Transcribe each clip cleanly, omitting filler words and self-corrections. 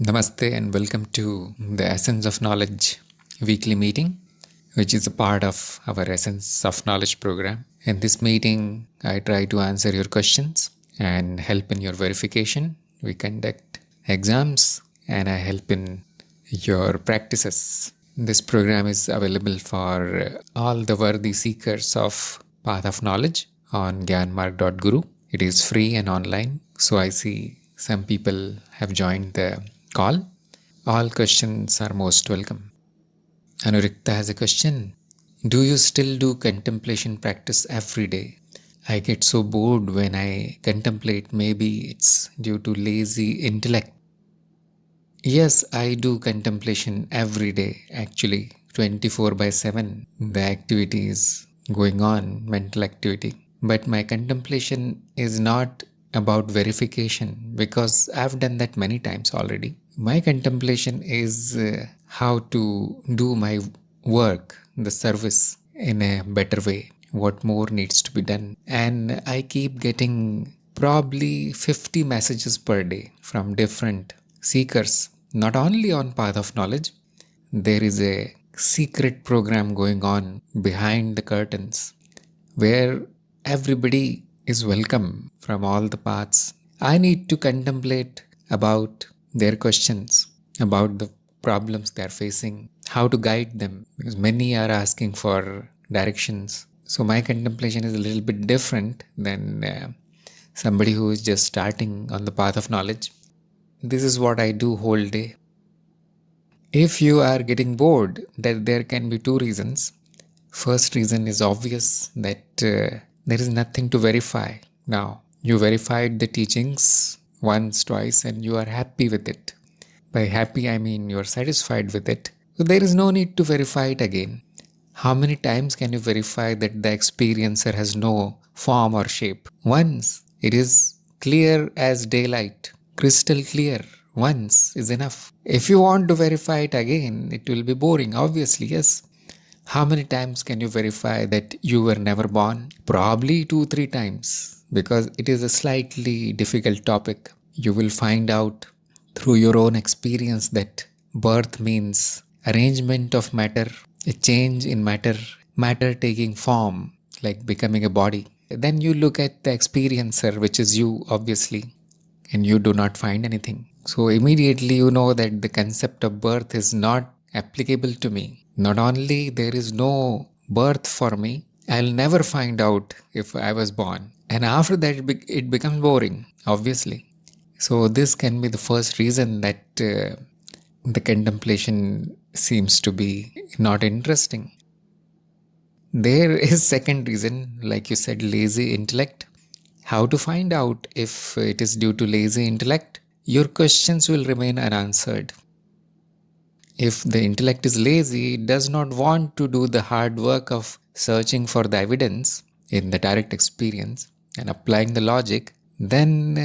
Namaste and welcome to the Essence of Knowledge weekly meeting, which is a part of our Essence of Knowledge program. In this meeting, I try to answer your questions and help in your verification. We conduct exams and I help in your practices. This program is available for all the worthy seekers of Path of Knowledge on gyanmarg.guru. It is free and online. So I see some people have joined the call. All questions are most welcome. Anurikta has a question. Do you still do contemplation practice every day? I get so bored when I contemplate. Maybe it's due to lazy intellect. Yes, I do contemplation every day, actually, 24/7. The activity is going on, mental activity. But my contemplation is not about verification because I've done that many times already. My contemplation is how to do my work, the service, in a better way. What more needs to be done? And I keep getting probably 50 messages per day from different seekers, not only on Path of Knowledge. There is a secret program going on behind the curtains where everybody is welcome from all the paths. I need to contemplate about their questions, about the problems they are facing, how to guide them, because many are asking for directions. So my contemplation is a little bit different than somebody who is just starting on the path of knowledge. This is what I do whole day. If you are getting bored, that there can be two reasons. First reason is obvious that there is nothing to verify. Now, you verified the teachings once, twice, and you are happy with it. By happy, I mean you are satisfied with it. So there is no need to verify it again. How many times can you verify that the experiencer has no form or shape? Once. It is clear as daylight, crystal clear. Once is enough. If you want to verify it again, it will be boring, obviously, yes. How many times can you verify that you were never born? Probably 2-3 times, because it is a slightly difficult topic. You will find out through your own experience that birth means arrangement of matter, a change in matter, matter taking form, like becoming a body. Then you look at the experiencer, which is you, obviously, and you do not find anything. So immediately you know that the concept of birth is not applicable to me. Not only there is no birth for me, I'll never find out if I was born. And after that it becomes boring, obviously. So this can be the first reason that the contemplation seems to be not interesting. There is second reason, like you said, lazy intellect. How to find out if it is due to lazy intellect? Your questions will remain unanswered. If the intellect is lazy, it does not want to do the hard work of searching for the evidence in the direct experience and applying the logic, then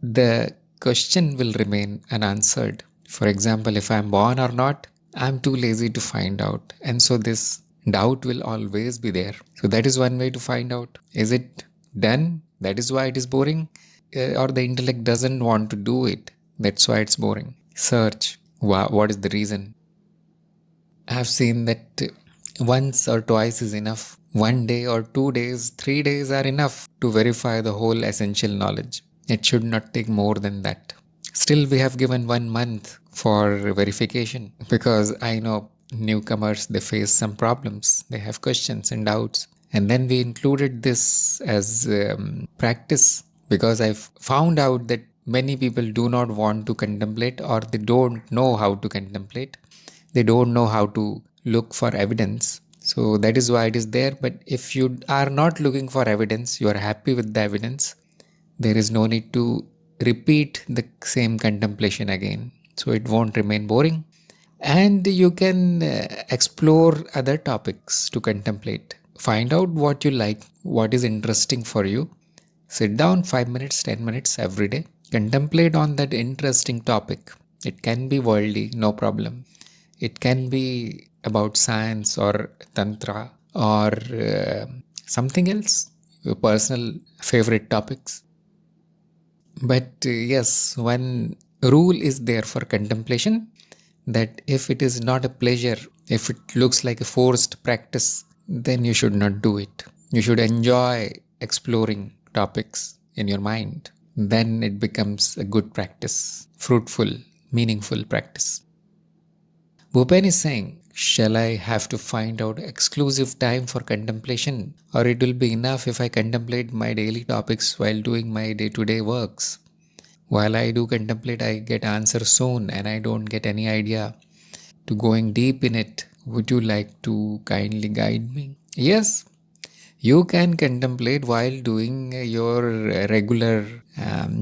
the question will remain unanswered. For example, if I am born or not, I am too lazy to find out. And so this doubt will always be there. So that is one way to find out. Is it done? That is why it is boring. Or the intellect doesn't want to do it. That's why it's boring. Search. What is the reason? I have seen that once or twice is enough. 1 day or 2 days, 3 days are enough to verify the whole essential knowledge. It should not take more than that. Still, we have given 1 month for verification because I know newcomers, they face some problems. They have questions and doubts. And then we included this as practice because I've found out that many people do not want to contemplate or they don't know how to contemplate. They don't know how to look for evidence. So that is why it is there. But if you are not looking for evidence, you are happy with the evidence, there is no need to repeat the same contemplation again. So it won't remain boring. And you can explore other topics to contemplate. Find out what you like, what is interesting for you. Sit down 5 minutes, 10 minutes every day. Contemplate on that interesting topic. It can be worldly, no problem. It can be about science or tantra or something else, your personal favorite topics. But yes, one rule is there for contemplation that if it is not a pleasure, if it looks like a forced practice, then you should not do it. You should enjoy exploring topics in your mind. Then it becomes a good practice, fruitful, meaningful practice. Bhupen is saying, shall I have to find out exclusive time for contemplation, or it will be enough if I contemplate my daily topics while doing my day-to-day works? While I do contemplate, I get answer soon and I don't get any idea to going deep in it. Would you like to kindly guide me? Yes, you can contemplate while doing your regular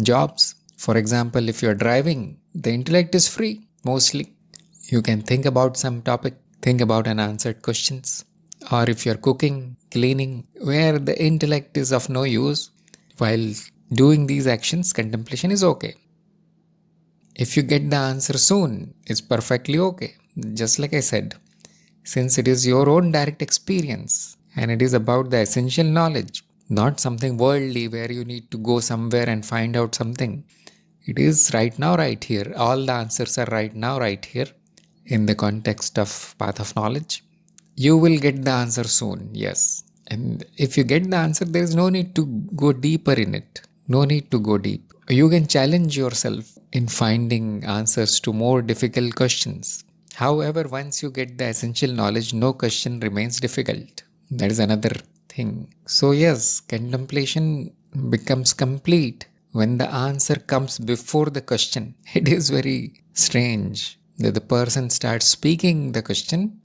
jobs. For example, if you're driving, the intellect is free mostly. You can think about some topic, think about unanswered questions. Or if you're cooking, cleaning, where the intellect is of no use, while doing these actions, contemplation is okay. If you get the answer soon, it's perfectly okay. Just like I said, since it is your own direct experience and it is about the essential knowledge, not something worldly where you need to go somewhere and find out something. It is right now, right here. All the answers are right now, right here in the context of path of knowledge. You will get the answer soon, yes. And if you get the answer, there is no need to go deeper in it. No need to go deep. You can challenge yourself in finding answers to more difficult questions. However, once you get the essential knowledge, no question remains difficult. That is another thing. So yes, contemplation becomes complete when the answer comes before the question. It is very strange that the person starts speaking the question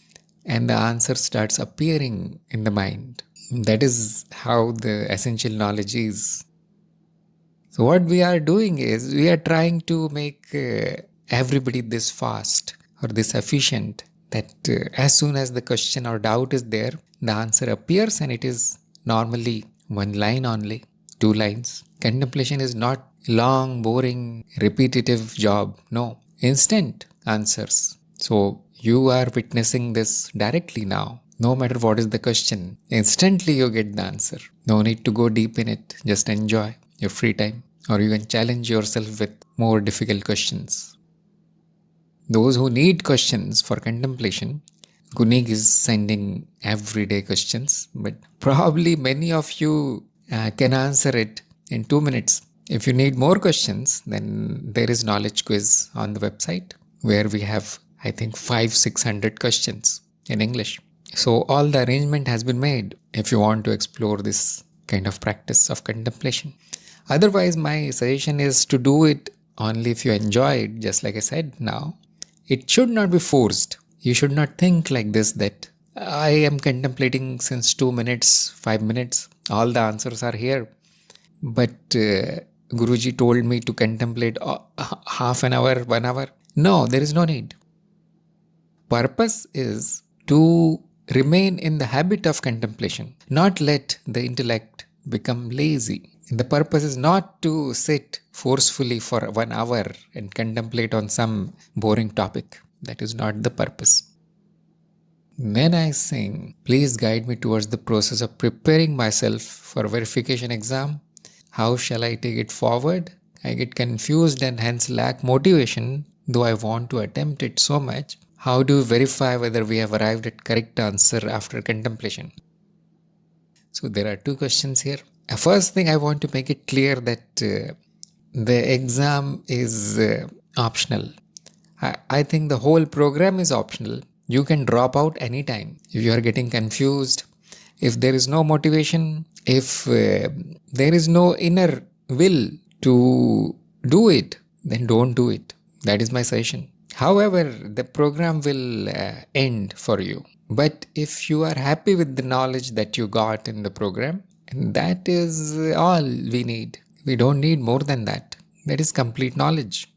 and the answer starts appearing in the mind. That is how the essential knowledge is. So what we are doing is we are trying to make everybody this fast or this efficient that as soon as the question or doubt is there, the answer appears and it is normally one line only, 2 lines. Contemplation is not long, boring, repetitive job. No, instant answers. So you are witnessing this directly now. No matter what is the question, instantly you get the answer. No need to go deep in it. Just enjoy your free time. Or you can challenge yourself with more difficult questions. Those who need questions for contemplation, Gunig is sending everyday questions, but probably many of you can answer it in 2 minutes. If you need more questions, then there is knowledge quiz on the website where we have, I think, 500-600 questions in English. So all the arrangement has been made if you want to explore this kind of practice of contemplation. Otherwise, my suggestion is to do it only if you enjoy it, just like I said now. It should not be forced. You should not think like this that I am contemplating since 2 minutes, 5 minutes. All the answers are here. But Guruji told me to contemplate half an hour, 1 hour. No, there is no need. Purpose is to remain in the habit of contemplation, not let the intellect become lazy. The purpose is not to sit forcefully for 1 hour and contemplate on some boring topic. That is not the purpose. Then I sing, please guide me towards the process of preparing myself for verification exam. How shall I take it forward? I get confused and hence lack motivation, though I want to attempt it so much. How do we verify whether we have arrived at correct answer after contemplation? So there are 2 questions here. First thing, I want to make it clear that the exam is optional. I think the whole program is optional. You can drop out anytime. If you are getting confused, if there is no motivation, if there is no inner will to do it, then don't do it. That is my suggestion. However, the program will end for you. But if you are happy with the knowledge that you got in the program, that is all we need. We don't need more than that. That is complete knowledge.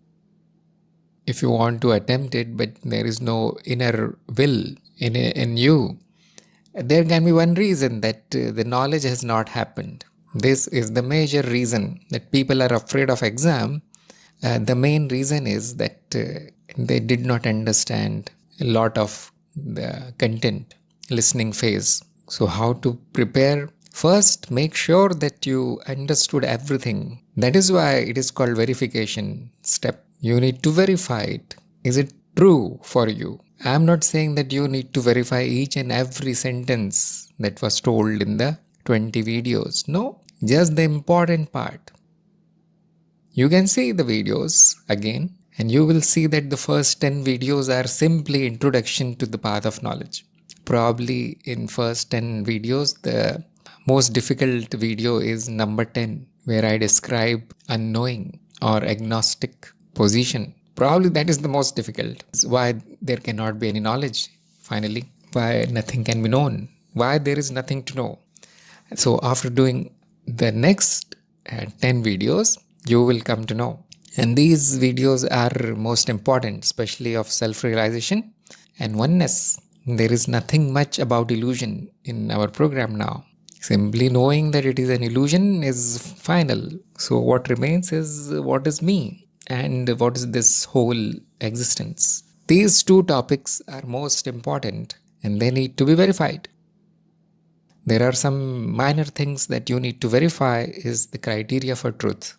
If you want to attempt it, but there is no inner will in you, there can be one reason that the knowledge has not happened. This is the major reason that people are afraid of exam. The main reason is that they did not understand a lot of the content, listening phase. So how to prepare? First, make sure that you understood everything. That is why it is called verification step. You need to verify it. Is it true for you? I'm not saying that you need to verify each and every sentence that was told in the 20 videos. No, just the important part. You can see the videos again and you will see that the first 10 videos are simply introduction to the path of knowledge. Probably in first 10 videos, the most difficult video is number 10, where I describe unknowing or agnostic position. Probably that is the most difficult. Why there cannot be any knowledge, finally. Why nothing can be known. Why there is nothing to know. So after doing the next 10 videos, you will come to know. And these videos are most important, especially of self-realization and oneness. There is nothing much about illusion in our program now. Simply knowing that it is an illusion is final. So what remains is what is me and what is this whole existence. These two topics are most important and they need to be verified. There are some minor things that you need to verify is the criteria for truth.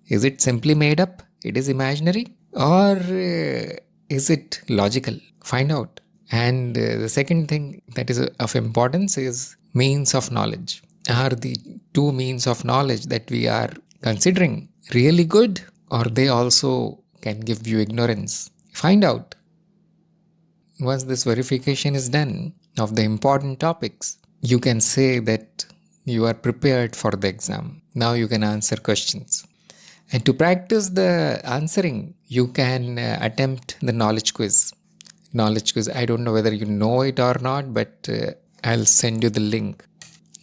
Is it simply made up? It is imaginary? Or is it logical? Find out. And the second thing that is of importance is means of knowledge. Are the two means of knowledge that we are considering really good, or they also can give you ignorance? Find out. Once this verification is done of the important topics, you can say that you are prepared for the exam. Now you can answer questions. And to practice the answering, you can attempt the knowledge quiz. Knowledge quiz, I don't know whether you know it or not, but I'll send you the link.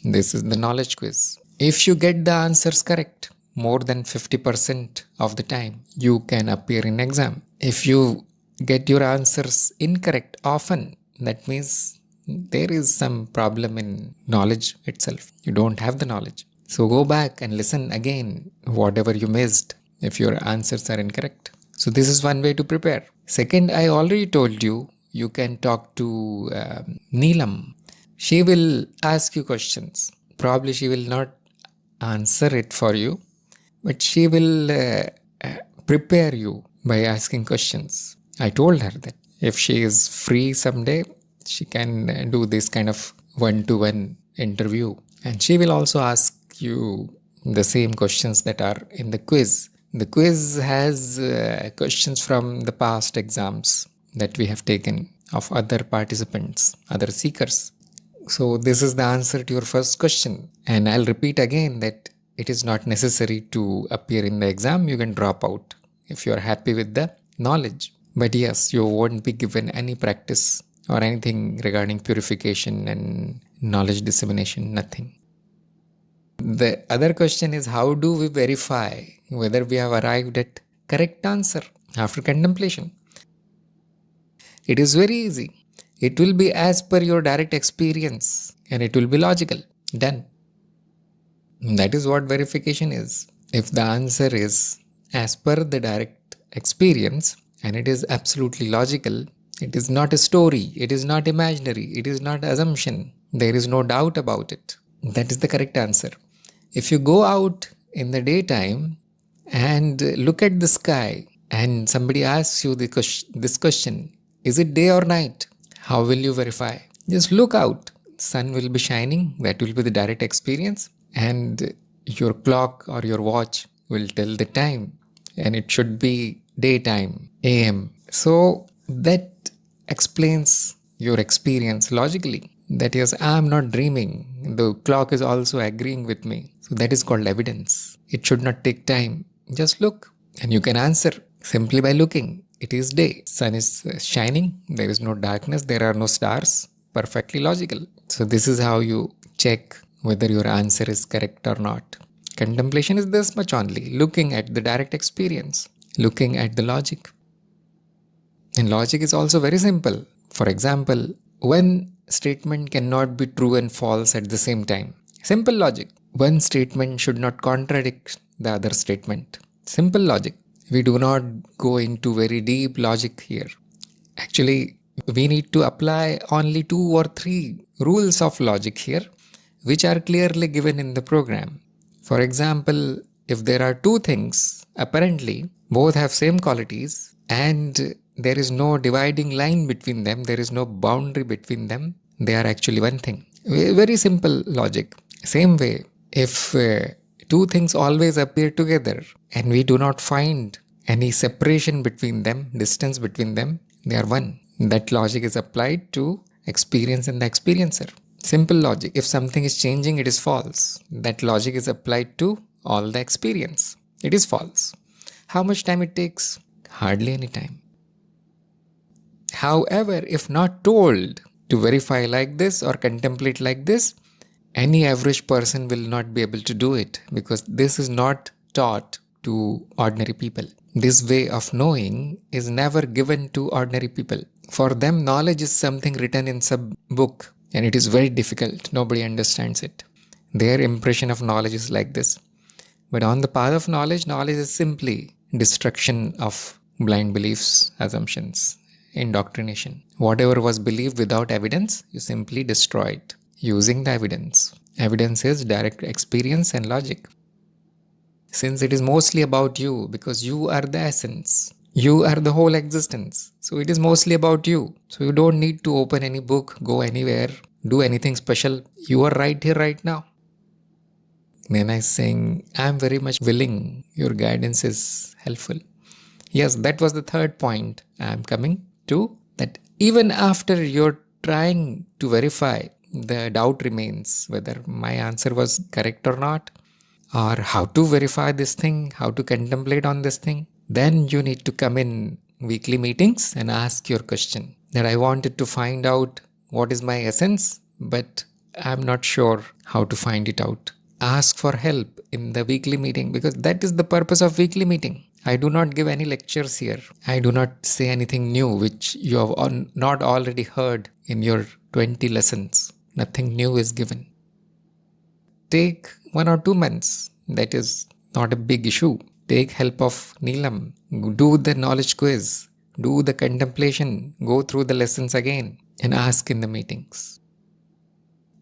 This is the knowledge quiz. If you get the answers correct, more than 50% of the time, you can appear in exam. If you get your answers incorrect often, that means there is some problem in knowledge itself. You don't have the knowledge. So go back and listen again whatever you missed if your answers are incorrect. So this is one way to prepare. Second, I already told you, you can talk to Neelam. She will ask you questions. Probably she will not answer it for you, but she will prepare you by asking questions. I told her that if she is free someday, she can do this kind of one-to-one interview. And she will also ask you the same questions that are in the quiz. The quiz has questions from the past exams that we have taken of other participants, other seekers. So this is the answer to your first question. And I'll repeat again that it is not necessary to appear in the exam. You can drop out if you are happy with the knowledge. But yes, you won't be given any practice or anything regarding purification and knowledge dissemination, nothing. The other question is, how do we verify whether we have arrived at correct answer after contemplation? It is very easy. It will be as per your direct experience and it will be logical. Done. That is what verification is. If the answer is as per the direct experience and it is absolutely logical, it is not a story, it is not imaginary, it is not assumption, there is no doubt about it. That is the correct answer. If you go out in the daytime and look at the sky and somebody asks you this question, is it day or night? How will you verify? Just look out. Sun will be shining. That will be the direct experience. And your clock or your watch will tell the time. And it should be daytime, AM. So that explains your experience logically. That is, I am not dreaming. The clock is also agreeing with me. So that is called evidence. It should not take time. Just look and you can answer simply by looking. It is day. Sun is shining. There is no darkness. There are no stars. Perfectly logical. So this is how you check whether your answer is correct or not. Contemplation is this much only. Looking at the direct experience. Looking at the logic. And logic is also very simple. For example, one statement cannot be true and false at the same time. Simple logic. One statement should not contradict the other statement. Simple logic. We do not go into very deep logic here. Actually, we need to apply only 2 or 3 rules of logic here, which are clearly given in the program. For example, if there are 2 things apparently both have same qualities and there is no dividing line between them. There is no boundary between them. They are actually one thing. Very simple logic. Same way, if two things always appear together and we do not find any separation between them, distance between them, they are one. That logic is applied to experience and the experiencer. Simple logic. If something is changing, it is false. That logic is applied to all the experience. It is false. How much time it takes? Hardly any time. However, if not told to verify like this or contemplate like this, any average person will not be able to do it because this is not taught to ordinary people. This way of knowing is never given to ordinary people. For them, knowledge is something written in some book and it is very difficult. Nobody understands it. Their impression of knowledge is like this. But on the path of knowledge, knowledge is simply destruction of blind beliefs, assumptions, indoctrination. Whatever was believed without evidence, you simply destroy it using the evidence. Evidence is direct experience and logic. Since it is mostly about you, because you are the essence, you are the whole existence. So it is mostly about you. So you don't need to open any book, go anywhere, do anything special. You are right here, right now. Then I saying, I am very much willing. Your guidance is helpful. Yes, that was the third point I am coming to. That even after you're trying to verify, the doubt remains whether my answer was correct or not, or how to verify this thing, how to contemplate on this thing. Then you need to come in weekly meetings and ask your question. That I wanted to find out what is my essence, but I'm not sure how to find it out. Ask for help in the weekly meeting because that is the purpose of weekly meeting. I do not give any lectures here. I do not say anything new which you have not already heard in your 20 lessons. Nothing new is given. Take 1 or 2 months. That is not a big issue. Take help of Neelam. Do the knowledge quiz. Do the contemplation. Go through the lessons again and ask in the meetings.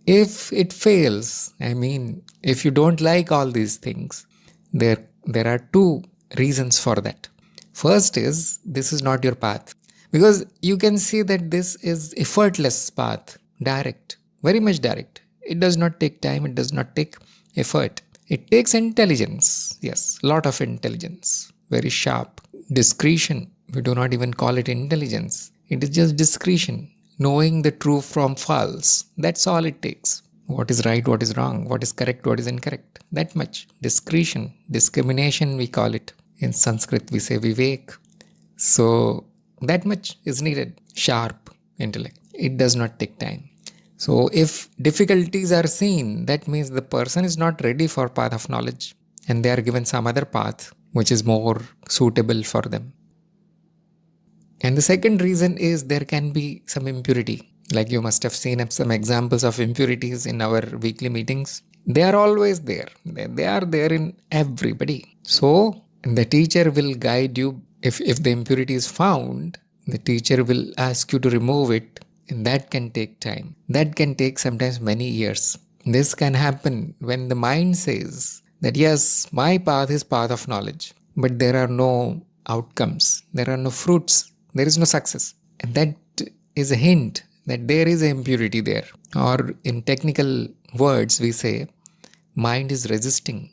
If it fails, if you don't like all these things, there are 2 reasons for that. First is, this is not your path. Because you can see that this is effortless path, direct, very much direct. It does not take time, it does not take effort. It takes intelligence, yes, lot of intelligence, very sharp. Discretion, we do not even call it intelligence. It is just discretion. Knowing the true from false, that's all it takes. What is right, what is wrong, what is correct, what is incorrect. That much. Discretion, discrimination we call it. In Sanskrit we say vivek. So that much is needed. Sharp intellect. It does not take time. So if difficulties are seen, that means the person is not ready for path of knowledge and they are given some other path which is more suitable for them. And the second reason is there can be some impurity. Like you must have seen some examples of impurities in our weekly meetings. They are always there. They are there in everybody. So the teacher will guide you. If the impurity is found, the teacher will ask you to remove it. And that can take time. That can take sometimes many years. This can happen when the mind says that yes, my path is path of knowledge. But there are no outcomes. There are no fruits. There is no success. And that is a hint that there is impurity there. Or in technical words, we say, mind is resisting.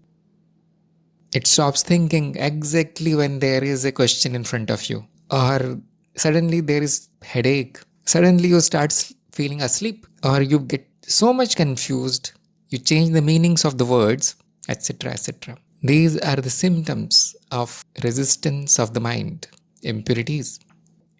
It stops thinking exactly when there is a question in front of you. Or suddenly there is headache. Suddenly you start feeling asleep. Or you get so much confused. You change the meanings of the words, etc., etc. These are the symptoms of resistance of the mind, impurities.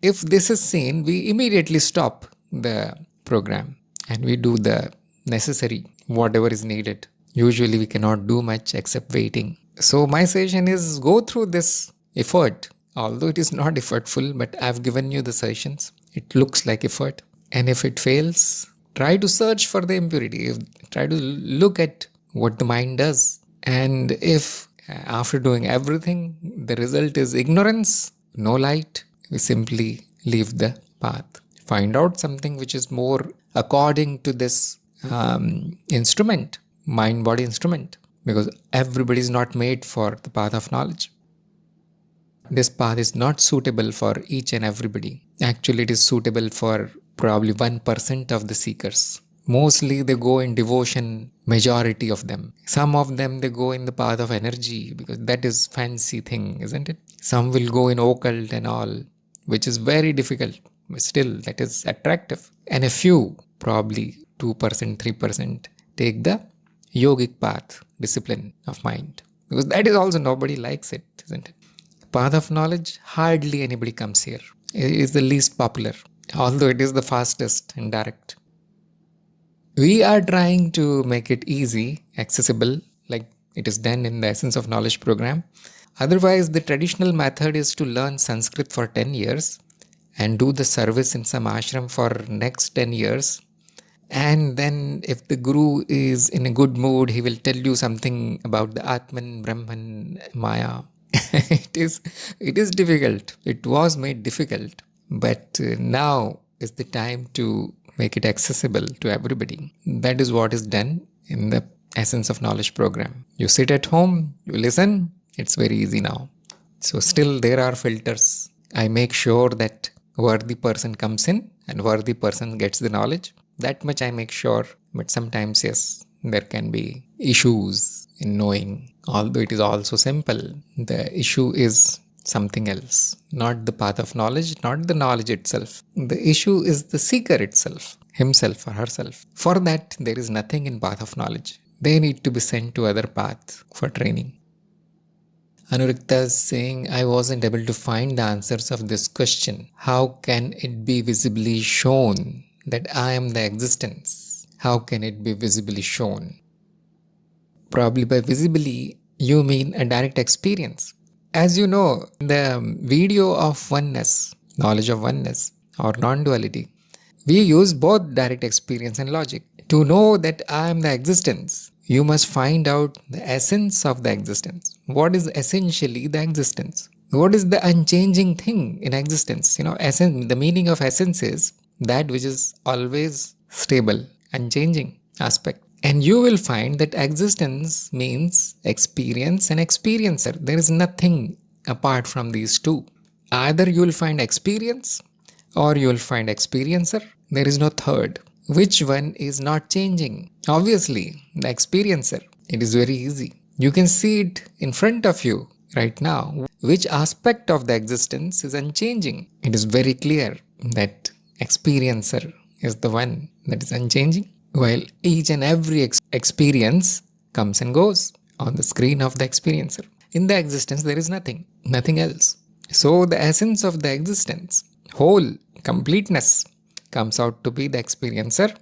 If this is seen, we immediately stop the program and we do the necessary, whatever is needed. Usually we cannot do much except waiting. So my suggestion is go through this effort. Although it is not effortful, but I've given you the suggestions. It looks like effort. And if it fails, try to search for the impurity. Try to look at what the mind does. And if after doing everything, the result is ignorance, no light, we simply leave the path. Find out something which is more according to this instrument, mind-body instrument. Because everybody is not made for the path of knowledge. This path is not suitable for each and everybody. Actually, it is suitable for probably 1% of the seekers. Mostly they go in devotion, majority of them. Some of them they go in the path of energy because that is fancy thing, isn't it? Some will go in occult and all, which is very difficult, but still that is attractive. And a few, probably 2%, 3%, take the yogic path, discipline of mind. Because that is also nobody likes it, isn't it? Path of knowledge, hardly anybody comes here. It is the least popular, although it is the fastest and direct. We are trying to make it easy, accessible, like it is done in the Essence of Knowledge program. Otherwise, the traditional method is to learn Sanskrit for 10 years and do the service in some ashram for next 10 years. And then if the guru is in a good mood, he will tell you something about the Atman, Brahman, Maya. it is difficult. It was made difficult. But now is the time to make it accessible to everybody. That is what is done in the Essence of Knowledge program. You sit at home, you listen, it's very easy now. So still there are filters. I make sure that worthy person comes in and worthy person gets the knowledge. That much I make sure. But sometimes, yes, there can be issues in knowing. Although it is also simple, the issue is something else, not the path of knowledge, not the knowledge itself. The issue is the seeker itself, himself or herself. For that, there is nothing in path of knowledge. They need to be sent to other path for training. Anurikta is saying, I wasn't able to find the answers of this question. How can it be visibly shown that I am the existence? How can it be visibly shown? Probably by visibly, you mean a direct experience. As you know, the video of oneness, knowledge of oneness or non-duality, we use both direct experience and logic. To know that I am the existence, you must find out the essence of the existence. What is essentially the existence? What is the unchanging thing in existence? Essence, the meaning of essence is that which is always stable, unchanging aspect. And you will find that existence means experience and experiencer. There is nothing apart from these two. Either you will find experience or you will find experiencer. There is no third. Which one is not changing? Obviously, the experiencer. It is very easy. You can see it in front of you right now. Which aspect of the existence is unchanging? It is very clear that experiencer is the one that is unchanging. While each and every experience comes and goes on the screen of the experiencer. In the existence, there is nothing else. So the essence of the existence, whole, completeness, comes out to be the experiencer,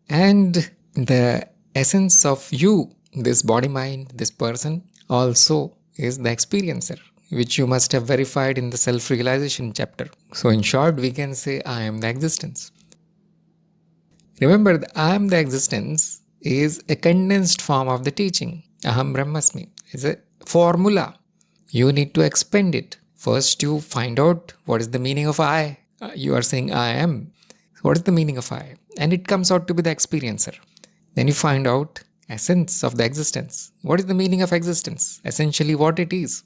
and the essence of you, this body, mind, this person, also is the experiencer, which you must have verified in the self-realization chapter. So in short, we can say I am the existence. Remember, the I am the existence is a condensed form of the teaching. Aham Brahmasmi is a formula. You need to expand it. First, you find out what is the meaning of I. You are saying I am. What is the meaning of I? And it comes out to be the experiencer. Then you find out essence of the existence. What is the meaning of existence? Essentially what it is.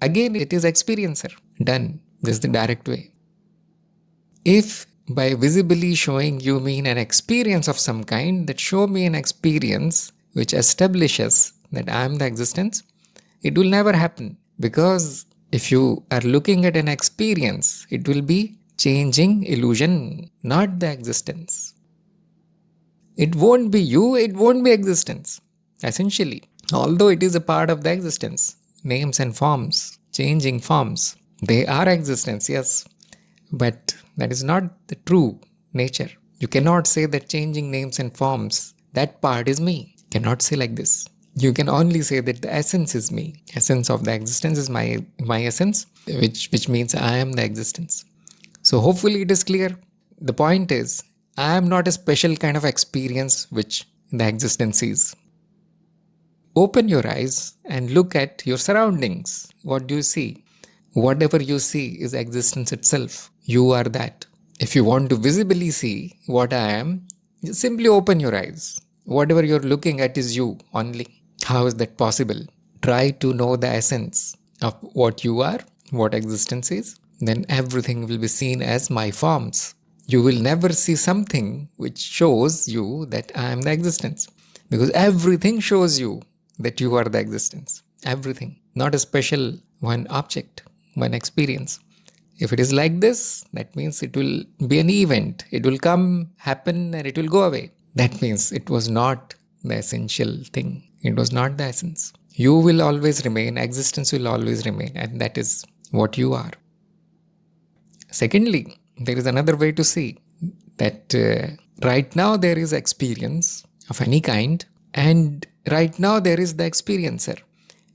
Again, it is experiencer. Done. This is the direct way. If by visibly showing you mean an experience of some kind, that show me an experience which establishes that I am the existence, it will never happen. Because if you are looking at an experience, it will be changing illusion, not the existence. It won't be you, it won't be existence, essentially. Although it is a part of the existence, names and forms, changing forms, they are existence, yes. But that is not the true nature. You cannot say that changing names and forms, that part is me. You cannot say like this. You can only say that the essence is me. Essence of the existence is my essence, which means I am the existence. So hopefully it is clear. The point is, I am not a special kind of experience which the existence is. Open your eyes and look at your surroundings. What do you see? Whatever you see is existence itself. You are that. If you want to visibly see what I am, just simply open your eyes. Whatever you're looking at is you only. How is that possible? Try to know the essence of what you are what existence is, then everything will be seen as my forms. You will never see something which shows you that I am the existence, because everything shows you that you are the existence. Everything, not a special one object, one experience. If it is like this, that means it will be an event. It will come, happen, and it will go away. That means it was not the essential thing. It was not the essence. You will always remain, existence will always remain, and that is what you are. Secondly, there is another way to see that right now there is experience of any kind, and right now there is the experiencer.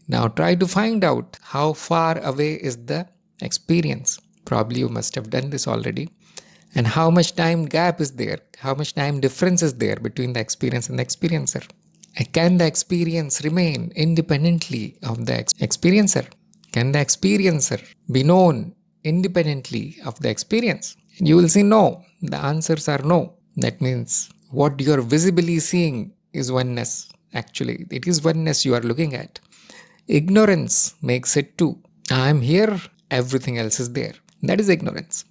Now try to find out how far away is the experience. Probably you must have done this already. And how much time gap is there? How much time difference is there between the experience and the experiencer? And can the experience remain independently of the experiencer? Can the experiencer be known independently of the experience? And you will see no. The answers are no. That means what you are visibly seeing is oneness. Actually, it is oneness you are looking at. Ignorance makes it two. I am here, everything else is there. That is ignorance.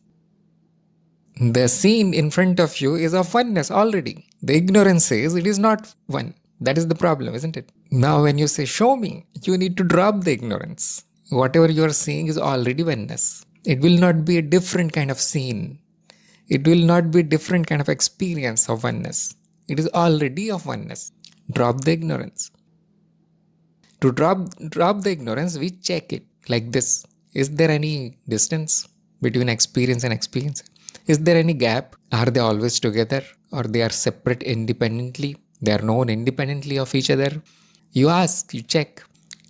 The scene in front of you is of oneness already. The ignorance says it is not one. That is the problem, isn't it? Now when you say show me, you need to drop the ignorance. Whatever you are seeing is already oneness. It will not be a different kind of scene. It will not be a different kind of experience of oneness. It is already of oneness. Drop the ignorance. To drop the ignorance, we check it like this. Is there any distance between experience and experience? Is there any gap? Are they always together, or they are separate independently? They are known independently of each other? You ask, you check,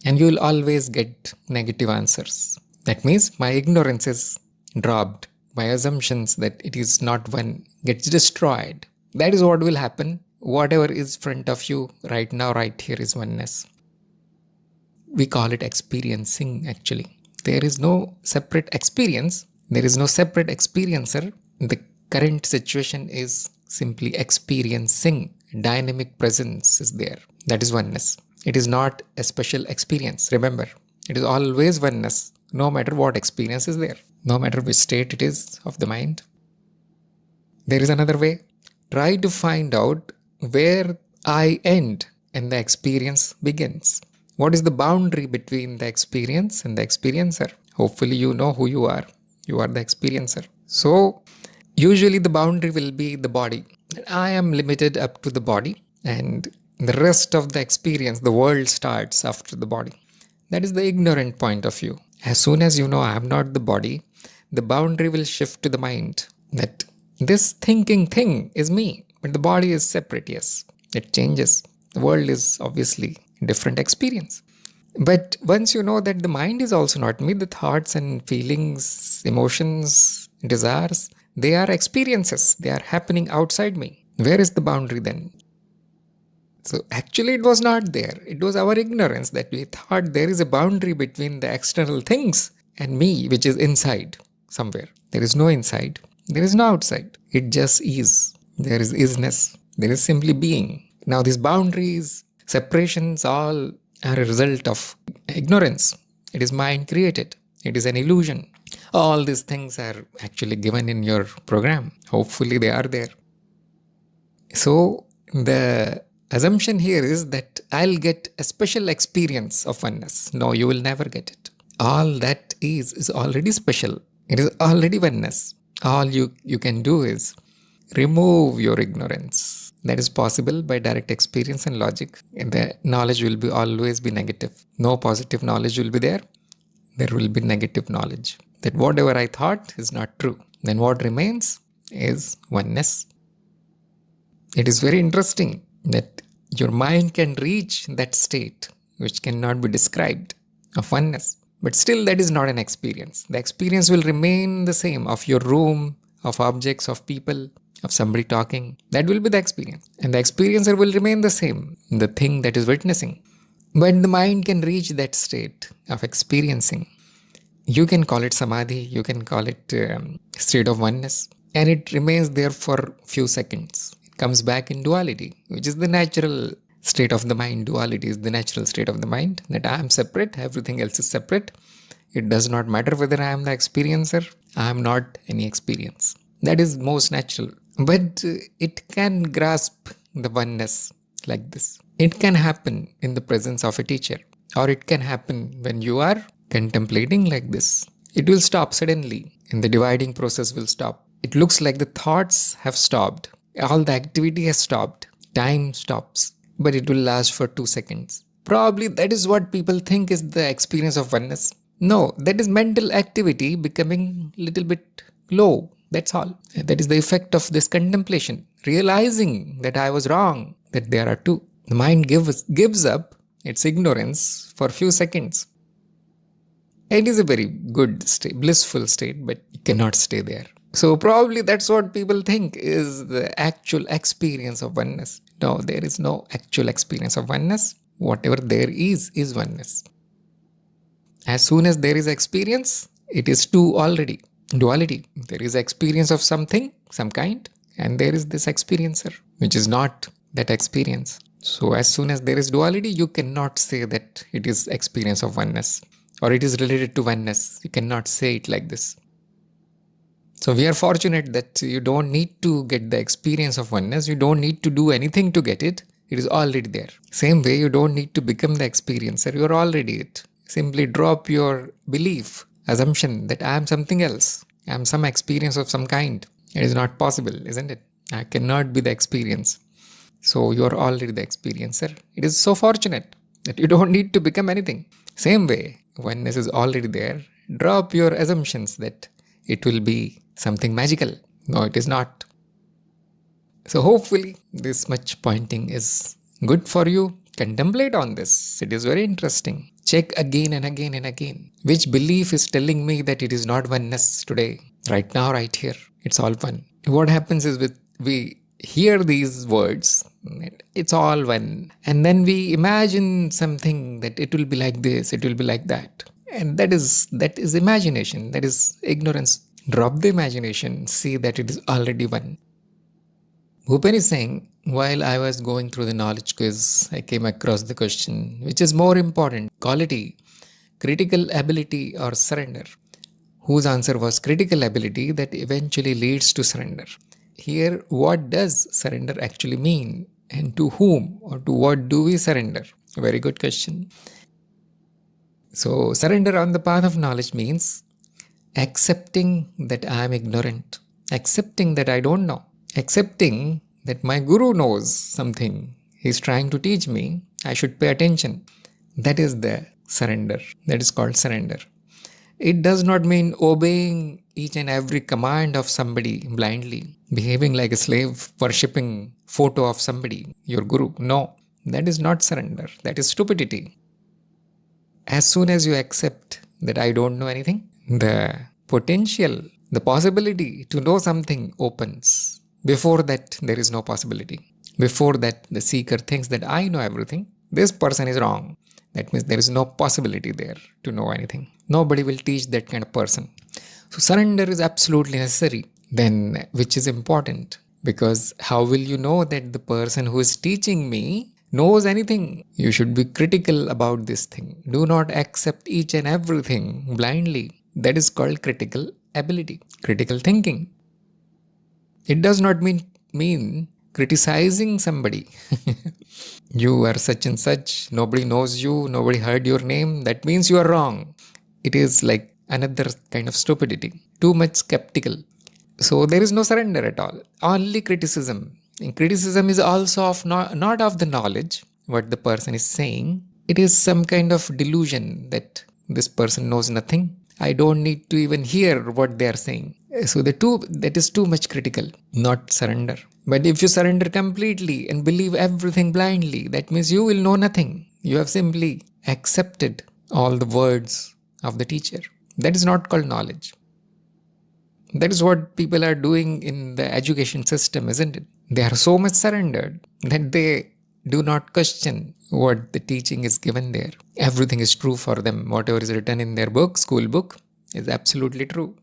and you will always get negative answers. That means my ignorance is dropped. My assumptions that it is not one gets destroyed. That is what will happen. Whatever is front of you right now, right here is oneness. We call it experiencing actually. There is no separate experience. There is no separate experiencer. The current situation is simply experiencing. Dynamic presence is there. That is oneness. It is not a special experience. Remember, it is always oneness, no matter what experience is there, no matter which state it is of the mind. There is another way. Try to find out where I end and the experience begins. What is the boundary between the experience and the experiencer? Hopefully you know who you are. You are the experiencer. So usually the boundary will be the body. I am limited up to the body, and the rest of the experience, the world starts after the body. That is the ignorant point of view. As soon as you know I am not the body, the boundary will shift to the mind that this thinking thing is me, but the body is separate. Yes, it changes. The world is obviously a different experience. But once you know that the mind is also not me, the thoughts and feelings, emotions, desires, they are experiences. They are happening outside me. Where is the boundary then? So actually it was not there. It was our ignorance that we thought there is a boundary between the external things and me, which is inside somewhere. There is no inside. There is no outside. It just is. There is isness. There is simply being. Now these boundaries, separations, all are a result of ignorance. It is mind created. It is an illusion. All these things are actually given in your program. Hopefully they are there. So the assumption here is that I'll get a special experience of oneness. No, you will never get it. All that is already special. It is already oneness. All you can do is remove your ignorance. That is possible by direct experience and logic. And the knowledge will always be negative. No positive knowledge will be there. There will be negative knowledge. That whatever I thought is not true. Then what remains is oneness. It is very interesting that your mind can reach that state which cannot be described of oneness. But still that is not an experience. The experience will remain the same of your room, of objects, of people, of somebody talking. That will be the experience. And the experiencer will remain the same, the thing that is witnessing. But the mind can reach that state of experiencing. You can call it samadhi, you can call it state of oneness. And it remains there for few seconds. It comes back in duality, which is the natural state of the mind. Duality is the natural state of the mind, that I am separate, everything else is separate. It does not matter whether I am the experiencer, I am not any experience. That is most natural. But it can grasp the oneness like this. It can happen in the presence of a teacher, or it can happen when you are contemplating like this. It will stop suddenly, and the dividing process will stop. It looks like the thoughts have stopped, all the activity has stopped, time stops, but it will last for 2 seconds. Probably that is what people think is the experience of oneness. No, that is mental activity becoming little bit low. That's all. That is the effect of this contemplation. Realizing that I was wrong, that there are two. The mind gives up its ignorance for a few seconds. It is a very good state, blissful state, but you cannot stay there. So probably that's what people think is the actual experience of oneness. No, there is no actual experience of oneness. Whatever there is oneness. As soon as there is experience, it is two already. Duality. There is experience of something, some kind, and there is this experiencer, which is not that experience. So as soon as there is duality, you cannot say that it is experience of oneness, or it is related to oneness. You cannot say it like this. So we are fortunate that you don't need to get the experience of oneness. You don't need to do anything to get it. It is already there. Same way, you don't need to become the experiencer. You are already it. Simply drop your belief, assumption that I am something else. I am some experience of some kind. It is not possible, isn't it? I cannot be the experience. So you are already the experiencer. It is so fortunate that you don't need to become anything. Same way, oneness is already there. Drop your assumptions that it will be something magical. No, it is not. So hopefully this much pointing is good for you. Contemplate on this. It is very interesting. Check again and again and again. Which belief is telling me that it is not oneness today? Right now, right here. It's all one. What happens is we hear these words, it's all one. And then we imagine something that it will be like this, it will be like that. And that is imagination. That is ignorance. Drop the imagination. See that it is already one. Bhupen is saying, while I was going through the knowledge quiz, I came across the question, which is more important, quality, critical ability or surrender? Whose answer was critical ability that eventually leads to surrender. Here, what does surrender actually mean? And to whom or to what do we surrender? A very good question. So, surrender on the path of knowledge means accepting that I am ignorant, accepting that I don't know, accepting that my guru knows something. He's trying to teach me. I should pay attention. That is the surrender. That is called surrender. It does not mean obeying each and every command of somebody blindly, behaving like a slave, worshipping photo of somebody, your guru. No, that is not surrender. That is stupidity. As soon as you accept that I don't know anything, the potential, the possibility to know something opens. Before that, there is no possibility. Before that, the seeker thinks that I know everything. This person is wrong. That means there is no possibility there to know anything. Nobody will teach that kind of person. So surrender is absolutely necessary. Then, which is important, because how will you know that the person who is teaching me knows anything? You should be critical about this thing. Do not accept each and everything blindly. That is called critical ability, critical thinking. It does not mean criticizing somebody. You are such and such, nobody knows you, nobody heard your name, that means you are wrong. It is like another kind of stupidity, too much skeptical. So there is no surrender at all, only criticism. And criticism is also of not of the knowledge, what the person is saying. It is some kind of delusion that this person knows nothing. I don't need to even hear what they are saying. So that is too much critical, not surrender. But if you surrender completely and believe everything blindly, that means you will know nothing. You have simply accepted all the words of the teacher. That is not called knowledge. That is what people are doing in the education system, isn't it? They are so much surrendered that they do not question what the teaching is given there. Everything is true for them. Whatever is written in their book, school book, is absolutely true.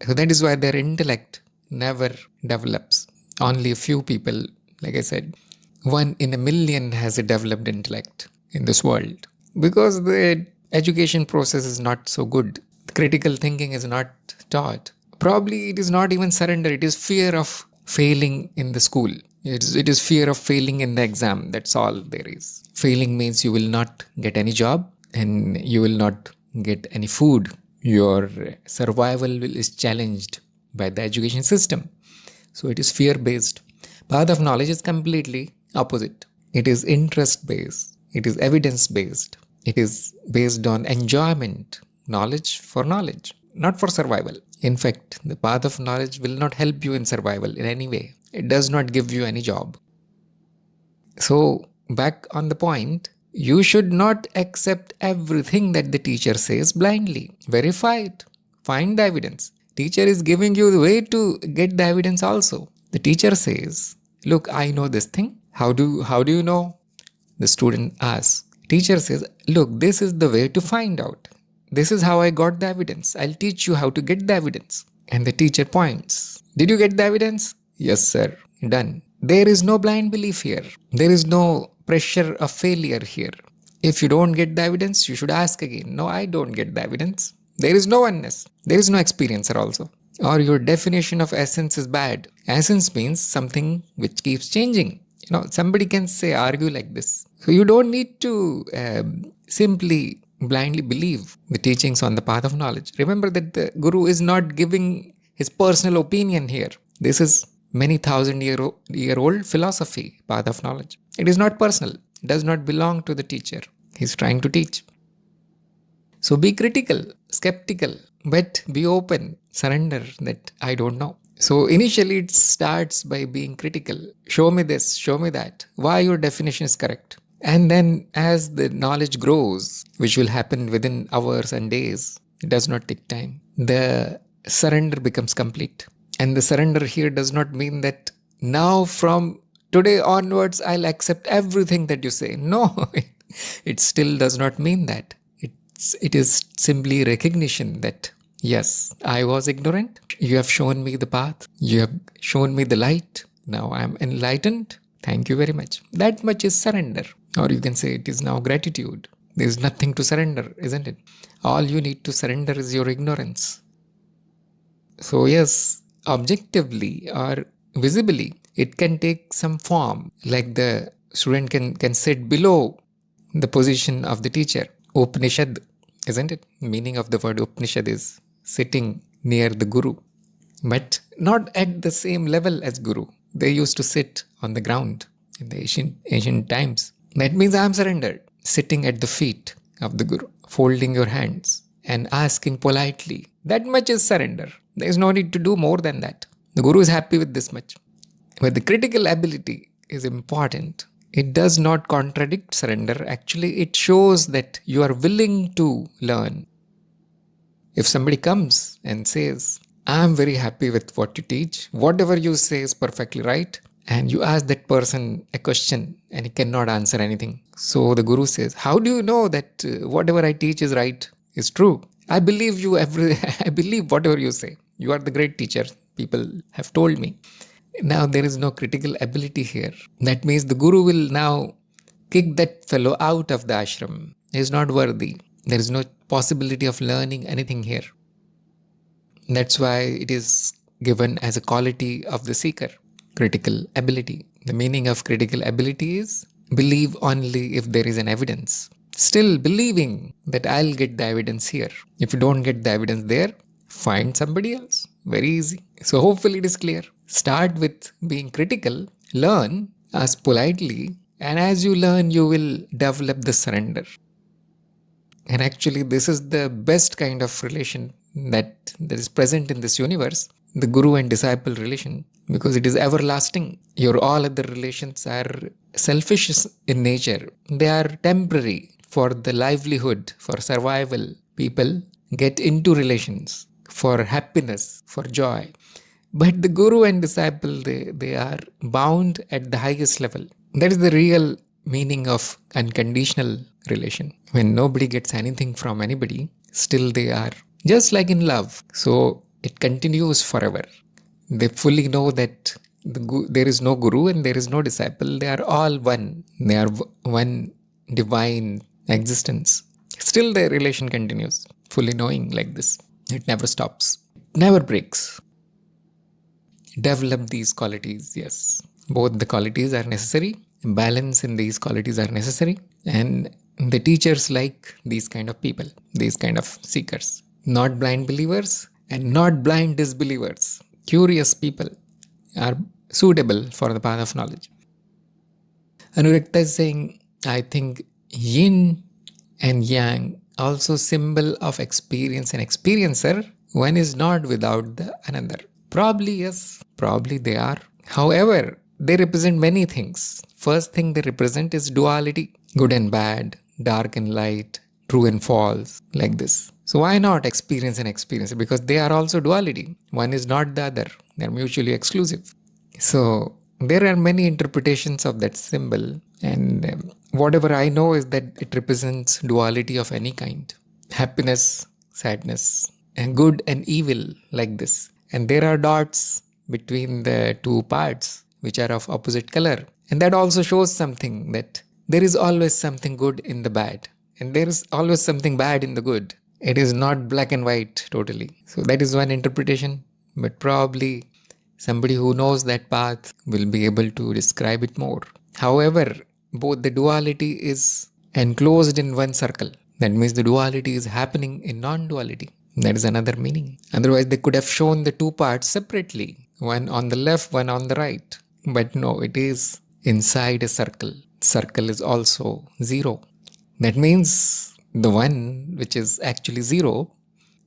So that is why their intellect never develops. Only a few people, like I said, 1 in a million has a developed intellect in this world. Because the education process is not so good. critical thinking is not taught, probably it is not even surrender. It is fear of failing in the school. It is fear of failing in the exam. That's all there is. Failing means you will not get any job and you will not get any food. Your survival is challenged by the education system. So it is fear based. Path of knowledge is completely opposite. It is interest based. It is evidence based. It is based on enjoyment, knowledge for knowledge, not for survival. In fact, the path of knowledge will not help you in survival in any way. It does not give you any job. So, back on the point, you should not accept everything that the teacher says blindly. Verify it. Find the evidence. Teacher is giving you the way to get the evidence also. The teacher says, look, I know this thing. How do you know? The student asks. Teacher says, look, this is the way to find out. This is how I got the evidence. I'll teach you how to get the evidence. And the teacher points. Did you get the evidence? Yes, sir. Done. There is no blind belief here. There is no pressure of failure here. If you don't get the evidence, you should ask again. No, I don't get the evidence. There is no oneness. There is no experiencer also. Or your definition of essence is bad. Essence means something which keeps changing. Somebody can argue like this. So you don't need to simply blindly believe the teachings on the path of knowledge. Remember that the Guru is not giving his personal opinion here. This is many thousand-year-old philosophy, path of knowledge. It is not personal. It does not belong to the teacher. He is trying to teach. So be critical, skeptical, but be open. Surrender that I don't know. So initially it starts by being critical. Show me this, show me that. Why your definition is correct. And then as the knowledge grows, which will happen within hours and days, it does not take time, the surrender becomes complete. And the surrender here does not mean that now from today onwards I'll accept everything that you say. No, it still does not mean that. It is simply recognition that yes, I was ignorant. You have shown me the path. You have shown me the light. Now I am enlightened. Thank you very much. That much is surrender. Or you can say it is now gratitude. There is nothing to surrender, isn't it? All you need to surrender is your ignorance. So yes, objectively or visibly, it can take some form. Like the student can sit below the position of the teacher. Upanishad, isn't it? Meaning of the word Upanishad is sitting near the Guru. But not at the same level as Guru. They used to sit on the ground in the ancient times. That means I am surrendered. Sitting at the feet of the Guru, folding your hands and asking politely. That much is surrender. There is no need to do more than that. The Guru is happy with this much. But the critical ability is important. It does not contradict surrender. Actually, it shows that you are willing to learn. If somebody comes and says, I am very happy with what you teach. Whatever you say is perfectly right. And you ask that person a question and he cannot answer anything. So the Guru says, how do you know that whatever I teach is right, is true? I believe you I believe whatever you say. You are the great teacher. People have told me. Now there is no critical ability here. That means the Guru will now kick that fellow out of the ashram. He is not worthy. There is no possibility of learning anything here. That's why it is given as a quality of the seeker. Critical ability. The meaning of critical ability is believe only if there is an evidence. Still believing that I'll get the evidence here. If you don't get the evidence there, find somebody else. Very easy. So hopefully it is clear. Start with being critical. Learn, ask politely. And as you learn, you will develop the surrender. And actually this is the best kind of relation that is present in this universe. The Guru and disciple relation. Because it is everlasting. Your all other relations are selfish in nature. They are temporary for the livelihood, for survival. People get into relations for happiness, for joy. But the Guru and disciple, they are bound at the highest level. That is the real meaning of unconditional relation. When nobody gets anything from anybody, still they are just like in love. So it continues forever. They fully know that there is no Guru and there is no disciple. They are all one. They are one divine existence. Still their relation continues, fully knowing like this. It never stops, never breaks. Develop these qualities, yes. Both the qualities are necessary. Balance in these qualities are necessary. And the teachers like these kind of people, these kind of seekers. Not blind believers and not blind disbelievers. Curious people are suitable for the path of knowledge. Anurakta is saying, I think yin and yang also symbol of experience and experiencer. One is not without the another. Probably yes, probably they are. However, they represent many things. First thing they represent is duality, good and bad, dark and light, true and false, like this. So why not experience and experiencer? Because they are also duality. One is not the other. They are mutually exclusive. So there are many interpretations of that symbol, and whatever I know is that it represents duality of any kind, happiness, sadness, and good and evil, like this. And there are dots between the two parts which are of opposite color, and that also shows something, that there is always something good in the bad, and there is always something bad in the good. It is not black and white totally. So that is one interpretation, but probably somebody who knows that path will be able to describe it more. However, both the duality is enclosed in one circle. That means the duality is happening in non-duality. That is another meaning. Otherwise, they could have shown the two parts separately, one on the left, one on the right. But no, it is inside a circle. Circle is also zero. That means the one which is actually zero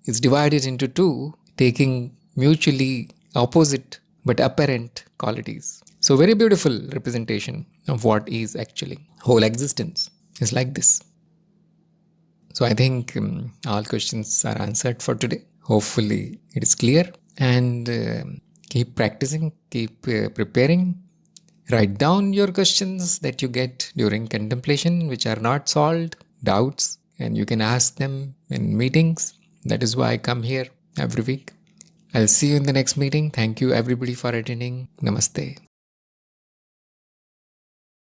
is divided into two, taking mutually opposite but apparent qualities. So very beautiful representation of what is actually whole existence is like this. So I think all questions are answered for today. Hopefully it is clear, and keep practicing, keep preparing. Write down your questions that you get during contemplation which are not solved, doubts, and you can ask them in meetings. That is why I come here every week. I'll see you in the next meeting. Thank you everybody for attending. Namaste.